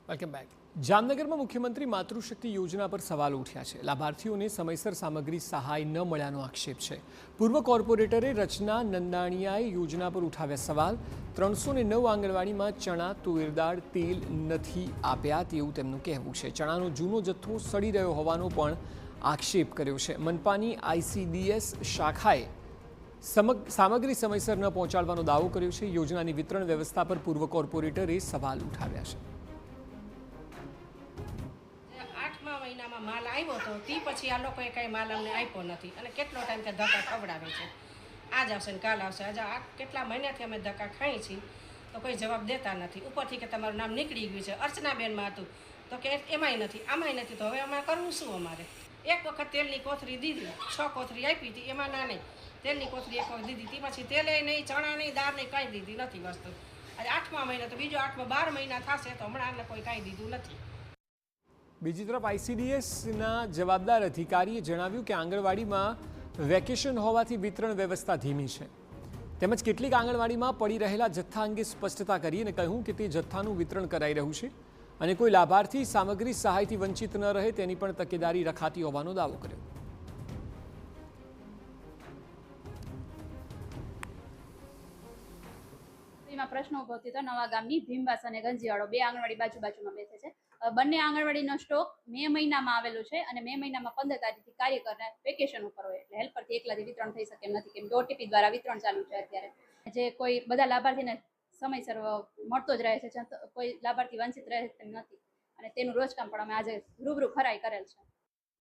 Welcome back. જામનગરમાં મુખ્યમંત્રી માતૃશક્તિ યોજના પર સવાલ ઉઠ્યા છે। લાભાર્થીઓને સમયસર સામગ્રી સહાય ન મળ્યાનો આક્ષેપ છે। પૂર્વ કોર્પોરેટરે રચના નંદાણીયાએ યોજના પર ઉઠાવ્યા સવાલ। 309 આંગણવાડીમાં ચણા, તુવેર દાળ, તેલ નથી આપ્યા તેવું તેમનું કહેવું છે। ચણાનો જૂનો જથ્થો સડી રહ્યો હોવાનો પણ આક્ષેપ કર્યો છે। મનપાની ICDS શાખાએ સામગ્રી સમયસર ન પહોંચાડવાનો દાવો કર્યો છે। યોજનાની વિતરણ વ્યવસ્થા પર પૂર્વ કોર્પોરેટરે સવાલ ઉઠાવ્યા છે। મહિનામાં માલ આવ્યો હતો તે પછી આ લોકોએ કંઈ માલ અમને આપ્યો નથી અને કેટલો ટાઈમ તે ધક્કા ખવડાવે છે। આજ આવશે ને કાલ આવશે। આજે આ કેટલા મહિનાથી અમે ધક્કા ખાઈએ છીએ તો કોઈ જવાબ દેતા નથી। ઉપરથી કે તમારું નામ નીકળી ગયું છે। અર્ચનાબેનમાં હતું તો કે એમાંય નથી આમાંય નથી, તો હવે અમારે કરવું શું? અમારે એક વખત તેલની કોથળી દીધી, 6 કોથળી આપી હતી, એમાં ના નહીં તેલની કોથળી એક વખત દીધી હતી, પછી તેલે નહીં, ચણા નહીં, દાળ નહીં, કાંઈ દીધી નથી વસ્તુ। આજે 8મા મહિના તો બીજો 8મા 12 મહિના થશે તો હમણાં અમને કોઈ કાંઈ દીધું નથી। બીજી તરફ ICDSના જવાબદાર અધિકારીએ જણાવ્યું કે આંગણવાડીમાં વેકેશન હોવાથી વિતરણ વ્યવસ્થા ધીમી છે। તેમજ કેટલીક આંગણવાડીમાં પડી રહેલા જથ્થા અંગે સ્પષ્ટતા કરી અને કહ્યું કે તે જથ્થાનું વિતરણ કરાઈ રહ્યું છે અને કોઈ લાભાર્થી સામગ્રી સહાયથી વંચિત ન રહે તેની પણ તકેદારી રખાતી હોવાનો દાવો કર્યો। પ્રશ્ન ઉભો થયો નવા ગામની ભીમવાસ અને ગંજીવાડો 2 આંગણવાડી બાજુમાં બેસે છે। બંને આંગણવાડીનો સ્ટોક મે મહિનામાં આવેલો છે અને મે મહિનામાં 15 તારીખથી કાર્યકરને વેકેશન ઉપર હોય એટલે હેલ્પરથી એકલાથી વિતરણ થઈ શકે એમ નથી, કેમ કે OTP દ્વારા વિતરણ ચાલુ છે। અત્યારે જે કોઈ બધા લાભાર્થીને સમયસર મળતો જ રહે છે, કોઈ લાભાર્થી વંચિત રહે તેમ નથી અને તેનું રોજકામ પણ અમે આજે રૂબરૂ ખરાઈ કરેલ છે।